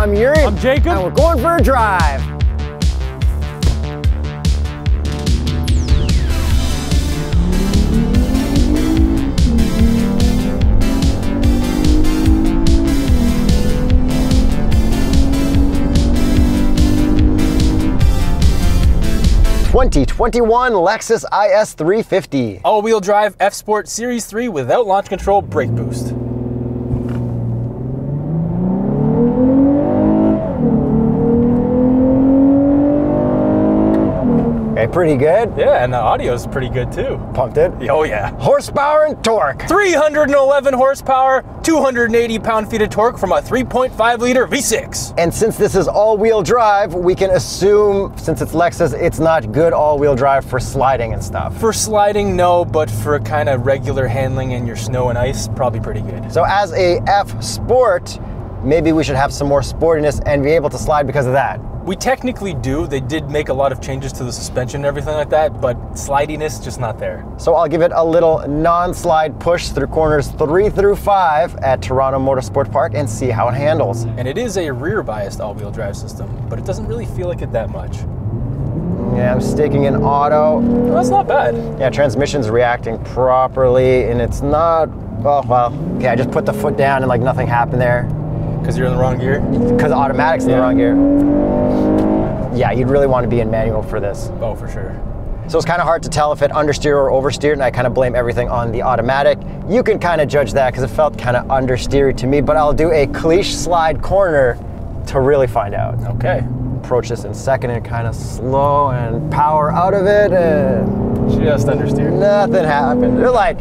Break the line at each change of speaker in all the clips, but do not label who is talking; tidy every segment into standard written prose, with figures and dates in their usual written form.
I'm Yuri.
I'm Jacob.
And we're going for a drive. '21 Lexus IS350.
All-wheel drive F Sport Series 3 without launch control brake boost.
Okay, pretty good.
Yeah, and the audio is pretty good too.
Pumped it?
Oh yeah.
Horsepower and torque.
311 horsepower, 280 pound-feet of torque from a 3.5 liter V6.
And since this is all-wheel drive, we can assume, since it's Lexus, it's not good all-wheel drive for sliding and stuff.
For sliding, no, but for kind of regular handling in your snow and ice, probably pretty good.
So as a F Sport, maybe we should have some more sportiness and be able to slide because of that.
We technically do. They did make a lot of changes to the suspension and everything like that, but slidiness just not there.
So I'll give it a little non-slide push through corners 3 through 5 at Toronto Motorsport Park and see how it handles.
And it is a rear-biased all-wheel drive system, but it doesn't really feel like it that much.
Yeah, I'm sticking in auto.
Well, that's not bad.
Yeah, transmission's reacting properly, and it's not, oh, well, okay, I just put the foot down and like nothing happened there.
Because you're in the wrong gear?
Because automatic's in the wrong gear. Yeah, you'd really want to be in manual for this.
Oh, for sure.
So it's kind of hard to tell if it understeer or oversteered, and I kind of blame everything on the automatic. You can kind of judge that because it felt kind of understeery to me, but I'll do a cliche slide corner to really find out.
Okay.
Approach this in second and kind of slow and power out of it, and
just understeered.
Nothing happened. They're like,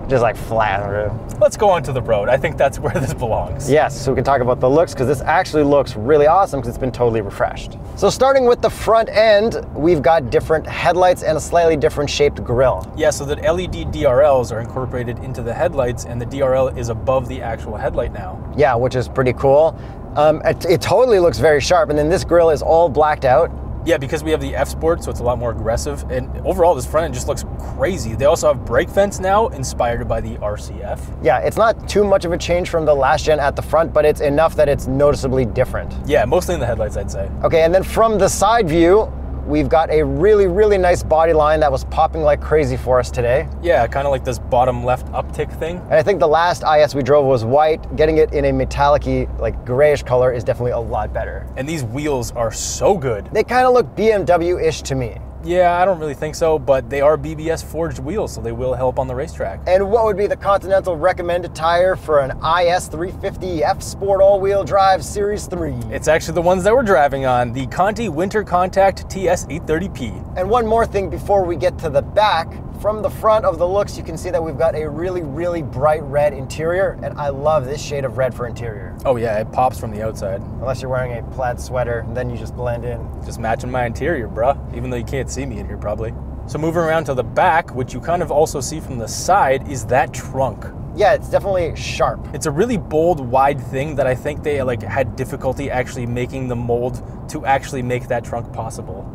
just like flat through.
Let's go onto the road. I think that's where this belongs.
Yes, so we can talk about the looks because this actually looks really awesome because it's been totally refreshed. So starting with the front end, we've got different headlights and a slightly different shaped grille.
Yeah, so the LED DRLs are incorporated into the headlights and the DRL is above the actual headlight now.
Yeah, which is pretty cool. It totally looks very sharp, and then this grille is all blacked out.
Yeah, because we have the F Sport, so it's a lot more aggressive. And overall, this front end just looks crazy. They also have brake vents now, inspired by the RCF.
Yeah, it's not too much of a change from the last gen at the front, but it's enough that it's noticeably different.
Yeah, mostly in the headlights, I'd say.
Okay, and then from the side view, we've got a really, really nice body line that was popping like crazy for us today.
Yeah, kind of like this bottom left uptick thing.
And I think the last IS we drove was white. Getting it in a metallic-y, like grayish color is definitely a lot better.
And these wheels are so good.
They kind of look BMW-ish to me.
Yeah, I don't really think so, but they are BBS forged wheels, so they will help on the racetrack.
And what would be the Continental recommended tire for an IS350 F Sport all-wheel drive Series 3?
It's actually the ones that we're driving on, the Conti Winter Contact TS830P.
And one more thing before we get to the back. From the front of the looks, you can see that we've got a really, really bright red interior, and I love this shade of red for interior.
Oh yeah, it pops from the outside.
Unless you're wearing a plaid sweater, then you just blend in.
Just matching my interior, bruh, even though you can't see me in here probably. So moving around to the back, which you kind of also see from the side, is that trunk.
Yeah, it's definitely sharp.
It's a really bold, wide thing that I think they had difficulty actually making the mold to actually make that trunk possible.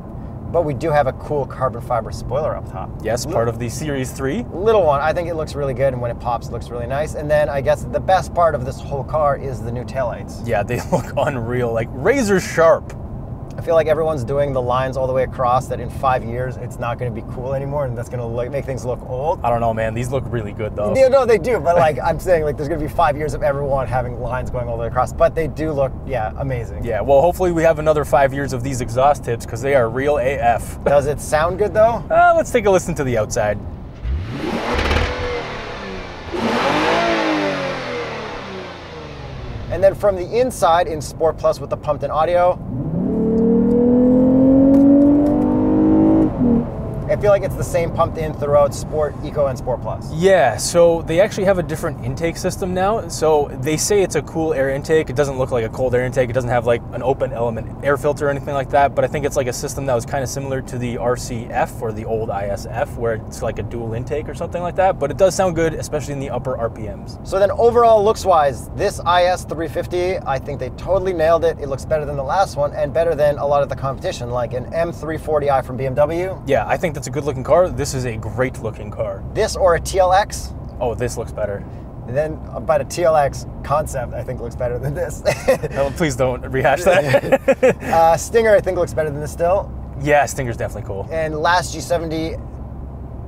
But we do have a cool carbon fiber spoiler up top.
Yes, part of the Series 3.
Little one. I think it looks really good, and when it pops, it looks really nice. And then I guess the best part of this whole car is the new taillights.
Yeah, they look unreal, like razor sharp.
I feel like everyone's doing the lines all the way across that in 5 years, it's not going to be cool anymore, and that's going to make things look old.
I don't know, man. These look really good, though.
Yeah, no, they do. But like I'm saying, like there's going to be 5 years of everyone having lines going all the way across. But they do look, yeah, amazing.
Yeah, well, hopefully we have another 5 years of these exhaust tips because they are real AF.
Does it sound good, though?
Let's take a listen to the outside.
And then from the inside in Sport Plus with the pumped-in audio, I feel like it's the same pumped in throughout Sport, Eco, and Sport Plus.
Yeah, so they actually have a different intake system now. So they say it's a cool air intake. It doesn't look like a cold air intake. It doesn't have like an open element air filter or anything like that. But I think it's like a system that was kind of similar to the RCF or the old ISF, where it's like a dual intake or something like that. But it does sound good, especially in the upper RPMs.
So then overall looks-wise, this IS350, I think they totally nailed it. It looks better than the last one and better than a lot of the competition, like an M340i from BMW.
Yeah, I think that's a good looking car. This is a great looking car.
This or a TLX.
Oh, this looks better.
Then, but a TLX concept, I think, looks better than this.
Oh, please don't rehash that.
Stinger, I think, looks better than this still.
Yeah, Stinger's definitely cool.
And last G70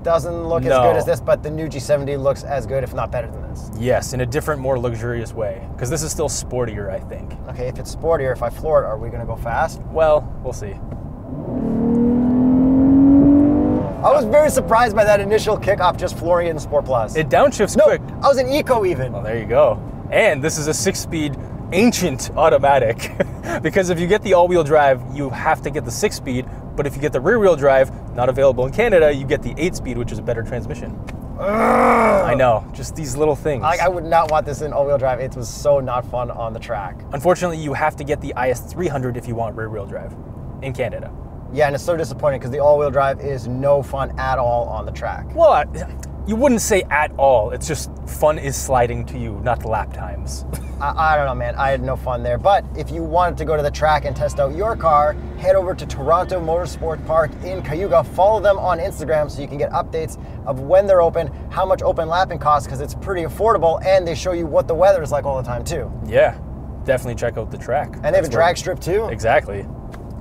doesn't look as good as this, but the new G70 looks as good, if not better than this.
Yes, in a different, more luxurious way. Because this is still sportier, I think.
Okay, if it's sportier, if I floor it, are we going to go fast?
Well, we'll see.
I was very surprised by that initial kickoff just flooring it in Sport Plus.
It downshifts quick.
I was in Eco even.
Well, there you go. And this is a 6-speed ancient automatic. Because if you get the all-wheel drive, you have to get the 6-speed. But if you get the rear-wheel drive, not available in Canada, you get the 8-speed, which is a better transmission. I know, just these little things.
I would not want this in all-wheel drive. It was so not fun on the track.
Unfortunately, you have to get the IS300 if you want rear-wheel drive in Canada.
Yeah, and it's so disappointing because the all-wheel drive is no fun at all on the track.
Well, you wouldn't say at all. It's just fun is sliding to you, not the lap times.
I don't know, man. I had no fun there. But if you wanted to go to the track and test out your car, head over to Toronto Motorsport Park in Cayuga. Follow them on Instagram so you can get updates of when they're open, how much open lapping costs, because it's pretty affordable, and they show you what the weather is like all the time, too.
Yeah, definitely check out the track.
And they have a drag strip, too.
Exactly.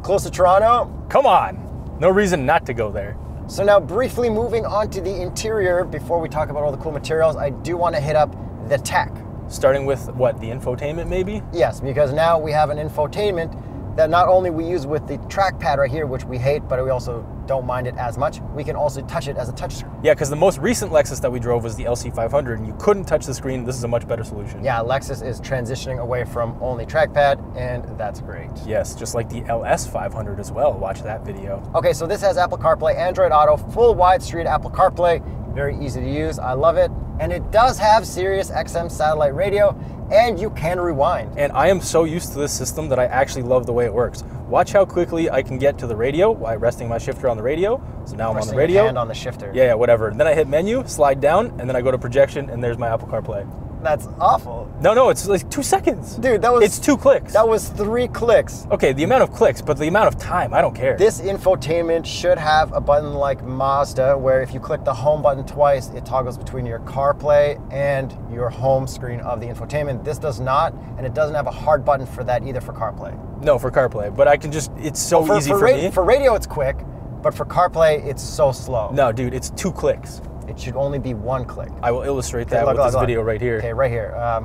Close to Toronto.
Come on. No reason not to go there.
So now briefly moving on to the interior, before we talk about all the cool materials, I do want to hit up the tech.
Starting with what, the infotainment maybe?
Yes, because now we have an infotainment that not only we use with the trackpad right here, which we hate, but we also don't mind it as much. We can also touch it as a touchscreen.
Yeah, because the most recent Lexus that we drove was the LC500, and you couldn't touch the screen. This is a much better solution.
Yeah, Lexus is transitioning away from only trackpad, and that's great.
Yes, just like the LS500 as well. Watch that video.
Okay, so this has Apple CarPlay, Android Auto, full wide street Apple CarPlay. Very easy to use. I love it. And it does have Sirius XM satellite radio, and you can rewind.
And I am so used to this system that I actually love the way it works. Watch how quickly I can get to the radio while resting my shifter on the radio. So now I'm on the radio.
Hand on the shifter.
Yeah, whatever. And then I hit menu, slide down, and then I go to projection, and there's my Apple CarPlay.
That's awful.
No, it's like 2 seconds.
Dude, that was...
It's 2 clicks.
That was 3 clicks.
Okay, the amount of clicks, but the amount of time, I don't care.
This infotainment should have a button like Mazda, where if you click the home button twice, it toggles between your CarPlay and your home screen of the infotainment. This does not, and it doesn't have a hard button for that either for CarPlay.
No, for CarPlay, but I can just, it's so easy for me.
For radio, it's quick, but for CarPlay, it's so slow.
No, dude, it's 2 clicks.
It should only be 1 click.
I will illustrate that with this video right here.
Okay, right here.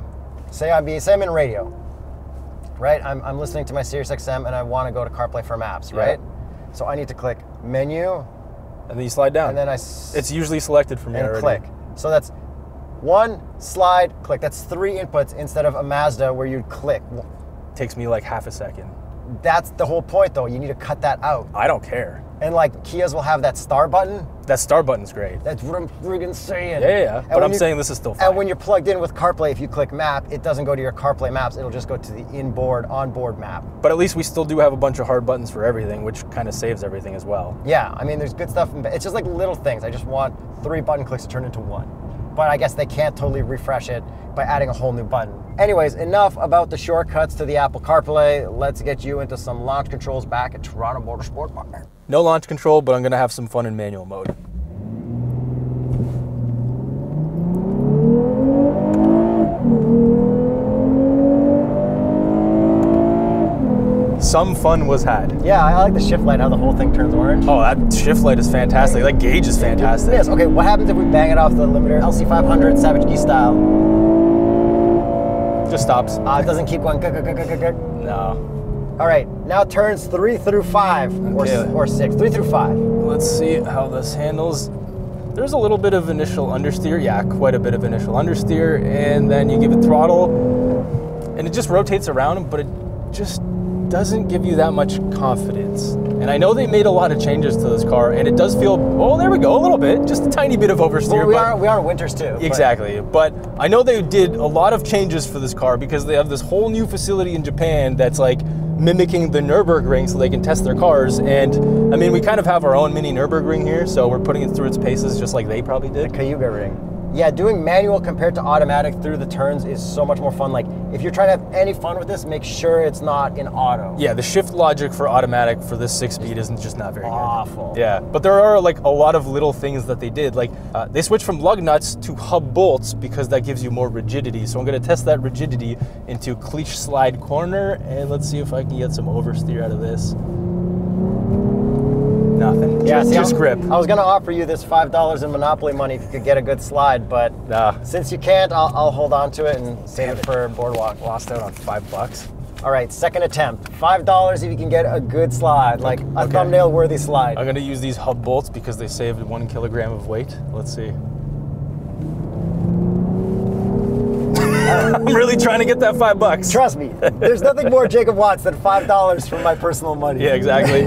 Say I'm in radio, right? I'm listening to my Sirius XM and I want to go to CarPlay for maps, right? So I need to click menu.
And then you slide down.
And then
it's usually selected for me already.
Click. So that's 1, slide, click. That's 3 inputs instead of a Mazda where you'd click.
Takes me like half a second.
That's the whole point though. You need to cut that out.
I don't care.
And like Kias will have that star button.
That star button's great.
That's what I'm friggin' saying.
Yeah. But I'm saying this is still fine.
And when you're plugged in with CarPlay, if you click map, it doesn't go to your CarPlay maps. It'll just go to the onboard map.
But at least we still do have a bunch of hard buttons for everything, which kind of saves everything as well.
Yeah, I mean, there's good stuff. It's just like little things. I just want 3 button clicks to turn into 1. But I guess they can't totally refresh it by adding a whole new button. Anyways, enough about the shortcuts to the Apple CarPlay. Let's get you into some launch controls back at Toronto Motorsport Park.
No launch control, but I'm gonna have some fun in manual mode. Some fun was had.
Yeah, I like the shift light, how the whole thing turns orange.
Oh, that shift light is fantastic. That gauge is fantastic.
Yes, okay, what happens if we bang it off the limiter, LC500, Savage Geese style?
Just stops.
It doesn't keep going.
No.
All right, now turns 3 through 5, or 6, 3 through 5.
Let's see how this handles. There's a little bit of initial understeer. Yeah, quite a bit of initial understeer. And then you give it throttle, and it just rotates around, but it just doesn't give you that much confidence. And I know they made a lot of changes to this car, and it does feel, oh, there we go, a little bit, just a tiny bit of oversteer.
Well, we are winters too.
Exactly, but I know they did a lot of changes for this car because they have this whole new facility in Japan that's like mimicking the Nürburgring so they can test their cars. And I mean, we kind of have our own mini Nürburgring here, so we're putting it through its paces just like they probably did.
The Cayuga ring. Yeah, doing manual compared to automatic through the turns is so much more fun. Like, if you're trying to have any fun with this, make sure it's not in auto.
Yeah, the shift logic for automatic for this 6-speed isn't just not very
Awful.
good. Yeah, but there are like a lot of little things that they did. Like, they switched from lug nuts to hub bolts because that gives you more rigidity. So I'm gonna test that rigidity into cleach slide corner, and let's see if I can get some oversteer out of this. Nothing.
Yeah,
just grip.
I was gonna offer you this $5 in Monopoly money if you could get a good slide, but since you can't, I'll hold on to it and save it for Boardwalk.
Lost out on $5.
All right, second attempt. $5 if you can get a good slide, like a thumbnail-worthy slide.
I'm gonna use these hub bolts because they saved 1 kilogram of weight. Let's see. I'm really trying to get that $5.
Trust me, there's nothing more Jacob wants than $5 from my personal money.
Yeah, exactly.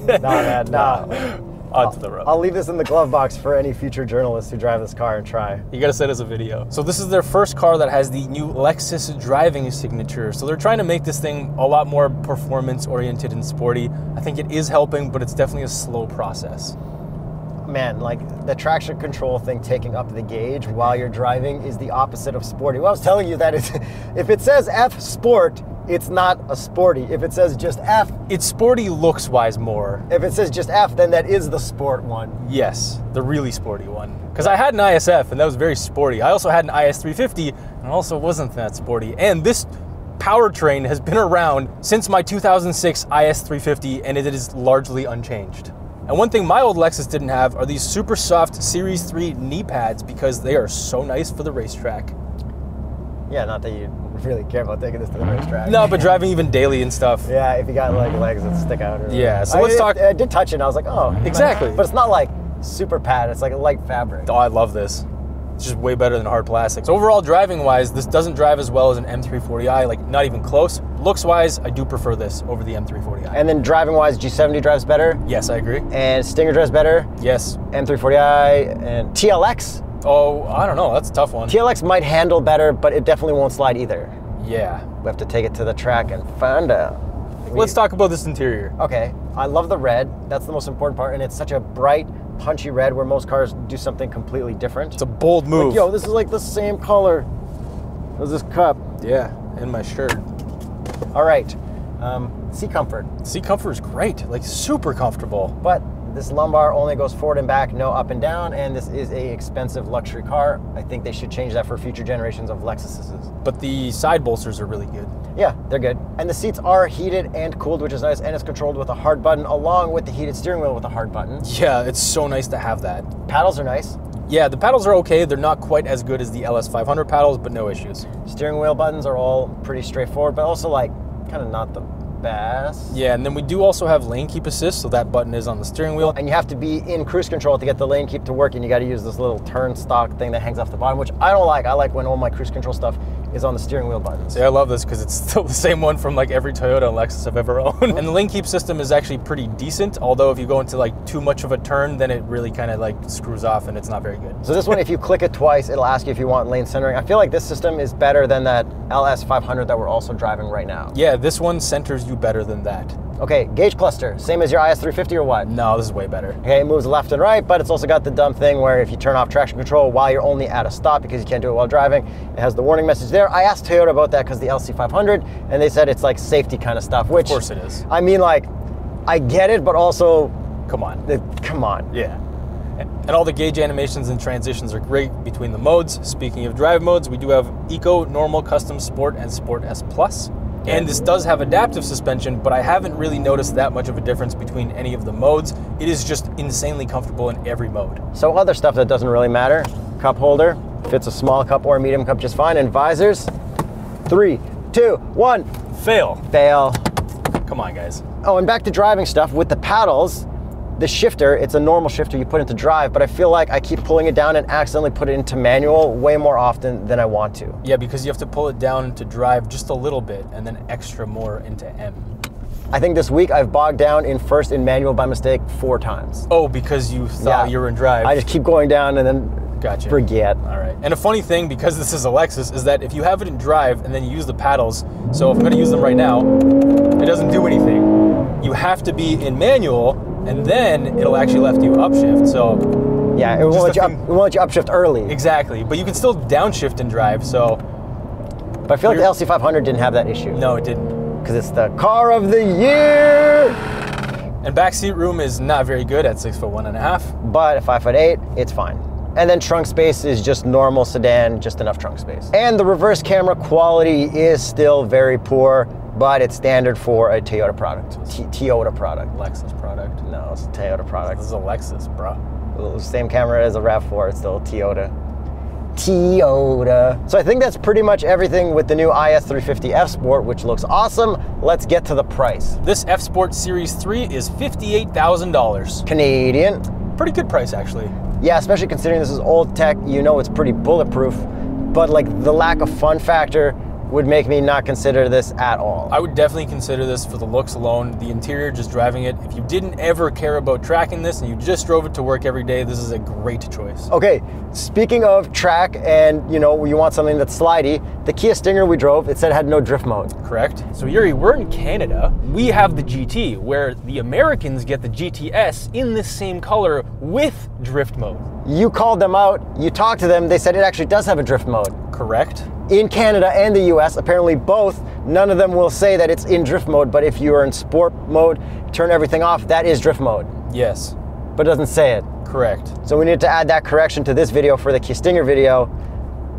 Nah, man, nah.
Onto the road.
I'll leave this in the glove box for any future journalists who drive this car and try.
You gotta send us a video. So this is their first car that has the new Lexus driving signature. So they're trying to make this thing a lot more performance-oriented and sporty. I think it is helping, but it's definitely a slow process.
Man, like the traction control thing taking up the gauge while you're driving is the opposite of sporty. Well, I was telling you that if it says F Sport, it's not a sporty. If it says just F,
it's sporty looks-wise more.
If it says just F, then that is the sport one.
Yes, the really sporty one. Because I had an ISF, and that was very sporty. I also had an IS350, and also wasn't that sporty. And this powertrain has been around since my 2006 IS350, and it is largely unchanged. And one thing my old Lexus didn't have are these super soft Series 3 knee pads because they are so nice for the racetrack.
Yeah, not that you really care about taking this to the racetrack.
No, but driving even daily and stuff.
Yeah, if you got like legs that stick out. Or
yeah, so let's talk.
I did touch it and I was like, oh.
Exactly.
But it's not like super pad, it's like a light fabric.
Oh, I love this. It's just way better than hard plastic. So overall, driving-wise, this doesn't drive as well as an M340i, like not even close. Looks-wise, I do prefer this over the M340i.
And then driving-wise, G70 drives better?
Yes, I agree.
And Stinger drives better?
Yes.
M340i and TLX?
Oh, I don't know, that's a tough one.
TLX might handle better, but it definitely won't slide either.
Yeah.
We have to take it to the track and find out.
Let's talk about this interior.
Okay, I love the red. That's the most important part, and it's such a bright, punchy red where most cars do something completely different.
It's a bold move.
Like, yo, this is like the same color as this cup.
Yeah, and my shirt.
All right, seat comfort.
Seat comfort is great, like super comfortable.
But this lumbar only goes forward and back, no up and down, and this is a expensive luxury car. I think they should change that for future generations of Lexuses.
But the side bolsters are really good.
Yeah, they're good. And the seats are heated and cooled, which is nice, and it's controlled with a hard button along with the heated steering wheel with a hard button.
Yeah, it's so nice to have that.
Paddles are nice.
Yeah, the paddles are okay. They're not quite as good as the LS500 paddles, but no issues.
Steering wheel buttons are all pretty straightforward, but also like kind of not the best.
Yeah, and then we do also have lane keep assist, so that button is on the steering wheel.
And you have to be in cruise control to get the lane keep to work, and you got to use this little turn stock thing that hangs off the bottom, which I don't like. I like when all my cruise control stuff is on the steering wheel buttons.
See, I love this because it's still the same one from like every Toyota and Lexus I've ever owned. And the lane keep system is actually pretty decent, although if you go into like too much of a turn, then it really kind of like screws off and it's not very good.
So this one, if you click it twice, it'll ask you if you want lane centering. I feel like this system is better than that LS500 that we're also driving right now.
Yeah, this one centers you better than that.
Okay, gauge cluster, same as your IS350 or what?
No, this is way better.
Okay, it moves left and right, but it's also got the dumb thing where if you turn off traction control while you're only at a stop because you can't do it while driving, it has the warning message there. I asked Toyota about that because the LC500, and they said it's like safety kind of stuff, which...
Of course it is.
I mean, like, I get it, but also...
Come on.
Come on.
Yeah. And all the gauge animations and transitions are great between the modes. Speaking of drive modes, we do have Eco, Normal, Custom, Sport, and Sport S+. And this does have adaptive suspension, but I haven't really noticed that much of a difference between any of the modes. It is just insanely comfortable in every mode.
So other stuff that doesn't really matter. Cup holder, fits a small cup or a medium cup just fine. And visors, 3, 2, 1.
Fail.
Fail.
Come on, guys.
Oh, and back to driving stuff with the paddles. The shifter, it's a normal shifter you put into drive, but I feel like I keep pulling it down and accidentally put it into manual way more often than I want to.
Yeah, because you have to pull it down to drive just a little bit and then extra more into M.
I think this week I've bogged down in first in manual by mistake 4 times.
Oh, because you thought you were in drive.
I just keep going down and then
gotcha.
Forget.
All right. And a funny thing, because this is a Lexus, is that if you have it in drive and then you use the paddles, so if I'm going to use them right now, it doesn't do anything. You have to be in manual, and then it'll actually left you upshift. So
Yeah, it won't let you upshift early.
Exactly, but you can still downshift and drive, so.
But I feel like the LC500 didn't have that issue.
No, it didn't.
Because it's the car of the year!
And backseat room is not very good at 6'1.5".
But at 5'8", it's fine. And then trunk space is just normal sedan, just enough trunk space. And the reverse camera quality is still very poor, but it's standard for a Toyota product. Toyota product.
Lexus product.
No, it's a Toyota product.
This is a Lexus, bro.
Same camera as a RAV4, it's still Toyota. Toyota. So I think that's pretty much everything with the new IS350 F Sport, which looks awesome. Let's get to the price.
This F Sport Series 3 is $58,000.
Canadian.
Pretty good price, actually.
Yeah, especially considering this is old tech, you know it's pretty bulletproof, but like the lack of fun factor would make me not consider this at all.
I would definitely consider this for the looks alone. The interior, just driving it. If you didn't ever care about tracking this and you just drove it to work every day, this is a great choice.
Okay, speaking of track and you want something that's slidey, the Kia Stinger we drove, it said it had no drift mode.
Correct. So Yuri, we're in Canada. We have the GT, where the Americans get the GTS in this same color with drift mode.
You called them out, you talked to them, they said it actually does have a drift mode.
Correct.
In Canada and the US, apparently both, none of them will say that it's in drift mode, but if you are in sport mode, turn everything off, that is drift mode.
Yes.
But it doesn't say it.
Correct.
So we need to add that correction to this video for the Kia Stinger video,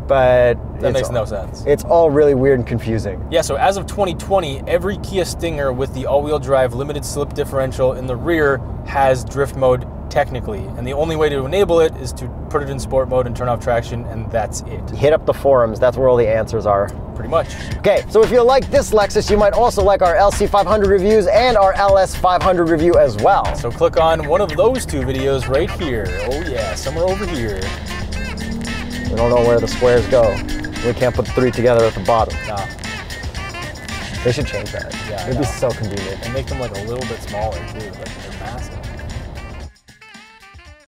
but
that makes no sense.
It's all really weird and confusing.
Yeah, so as of 2020, every Kia Stinger with the all-wheel drive limited slip differential in the rear has drift mode technically, and the only way to enable it is to put it in sport mode and turn off traction, and that's it.
Hit up the forums, that's where all the answers are.
Pretty much.
Okay, so if you like this Lexus, you might also like our LC500 reviews and our LS500 review as well.
So click on one of those two videos right here. Oh yeah, somewhere over here.
We don't know where the squares go. We can't put the three together at the bottom.
Nah.
They should change that.
Yeah,
it'd be so convenient.
And make them like a little bit smaller too, like they're massive.